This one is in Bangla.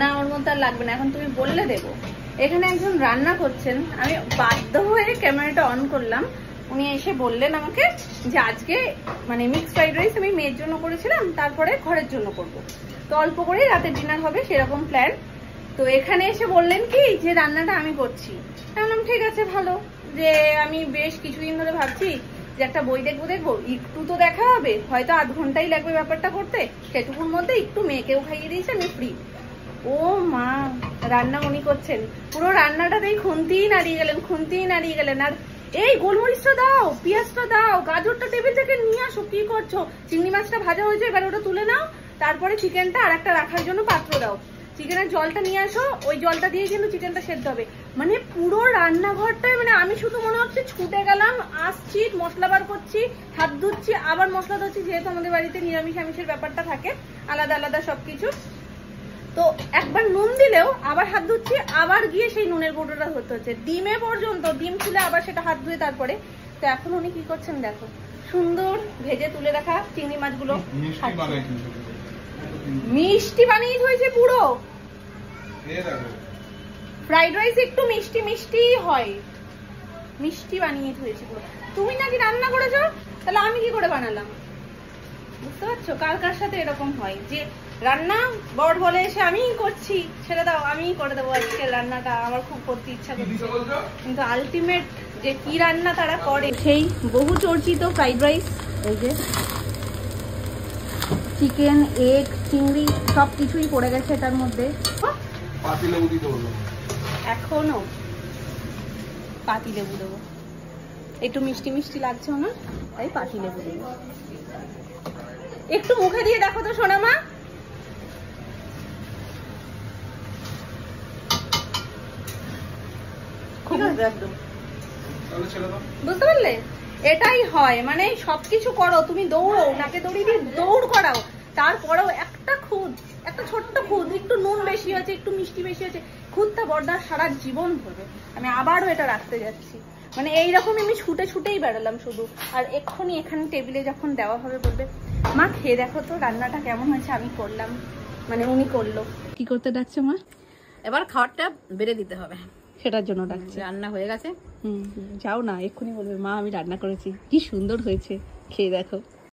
না ওর মধ্যে আর লাগবে না, এখন তুমি বললে দেবো। এখানে একজন রান্না করছেন, আমি বাধ্য হয়ে ক্যামেরাটা অন করলাম। উনি এসে বললেন আমাকে যে আজকে মানে মিক্সড ফ্রাইড রাইস আমি মেয়ের জন্য করেছিলাম, তারপরে ঘরের জন্য করব। তো অল্প করেই রাতের ডিনার হবে সেরকম প্ল্যান। তো এখানে এসে বললেন কি যে রান্নাটা আমি করছি। বললাম ঠিক আছে ভালো, যে আমি বেশ কিছুদিন ধরে ভাবছি যে একটা বই দেখবো একটু তো দেখা হবে, হয়তো আধ ঘন্টাই লাগবে ব্যাপারটা করতে, সেটুকুর মধ্যে একটু মেয়েকেও খাইয়ে দিয়েছে, আমি ফ্রি। ও মা, রান্না উনি করছেন, পুরো রান্নাটাতেই খুন্তিই নাড়িয়ে গেলেন। আর এই গোলমরিচটা দাও, পেঁয়াজটা দাও, গাজরটা টেবিল থেকে নিয়ে আসো, কি করছো? চিংড়ি মাছটা ভাজা হয়েছে, এবার ওটা তুলে নাও, তারপরে চিকেনটা আর একটা রাখার জন্য পাত্র দাও, চিকেনের জলটা নিয়ে আসো, ওই জলটা দিয়ে কিন্তু চিকেনটা সেদ্ধ হবে। মানে পুরো রান্নাঘরটায় মানে আমি শুধু মনে হচ্ছে ছুটে গেলাম, আসছি, মশলা বার করছি, হাত ধুচ্ছি, আবার মশলা ধুচ্ছি, যেহেতু আমাদের বাড়িতে নিরামিষ আমিষের ব্যাপারটা থাকে, আলাদা আলাদা সবকিছু। তো একবার নুন দিলেও আবার হাত ধুচ্ছি, আবার গিয়ে সেই নুনের কৌটোটা ধরতে হচ্ছে, ডিমে পর্যন্ত, ডিম খুলে আবার সেটা হাত ধুয়ে তারপরে। তো এখন উনি কি করছেন দেখো, সুন্দর ভেজে তুলে রাখা চিংড়ি মাছগুলো মিষ্টি বানিয়ে হয়েছে পুরো। ফ্রাইড রাইস একটু মিষ্টি মিষ্টি হয়, মিষ্টি বানিয়ে হয়েছে পুরো। তুমি নাকি রান্না করেছো, তাহলে আমি কি করে বানালাম? বুঝতে পারছো কার কার সাথে এরকম হয় যে রান্না বড় বলে এসে আমিই করছি, ছেড়ে দাও আমিই করে দেবো আজকের রান্নাটা, আমার খুব করতে ইচ্ছা করছে, কিন্তু আলটিমেট যে কি রান্না তারা করে। সেই বহু চর্চিত ফ্রাইড রাইস, এই যে চিকেন, এগ, চিংড়ি সবকিছুই পড়ে গেছে এটার মধ্যে। এখনো পাতি লেবু দেবো, একটু মিষ্টি মিষ্টি লাগছে না, তাই পাতি লেবু দেবো। একটু মুখে দিয়ে দেখো তো সোনা মা, একদম বুঝতে পারলে? এটাই হয়, মানে সবকিছু করো তুমি, দৌড়ো, নাকে দড়ি দিয়ে দৌড় করাও, তারপরেও একটা খুদ, একটা ছোট্ট খুদ, একটু নুন বেশি হয়েছে, একটু মিষ্টি বেশি হয়েছে, খুদটা বর্দার সারা জীবন ধরবে। আমি আবারও এটা রাখতে যাচ্ছি, মানে এইরকম আমি ছুটে ছুটেই বেড়ালাম শুধু। আর এক্ষুনি এখানে টেবিলে যখন দেওয়া হবে বলবে মা খেয়ে দেখো তো রান্নাটা কেমন হয়েছে, আমি করলাম, মানে উনি করলো। কি করতে ডাকছে মা? এবার খাবারটা বেড়ে দিতে হবে, সেটার জন্য ডাকছে। রান্না হয়ে গেছে। যাও না, এক্ষুনি বলবে মা আমি রান্না করেছি, কি সুন্দর হয়েছে, খেয়ে দেখো।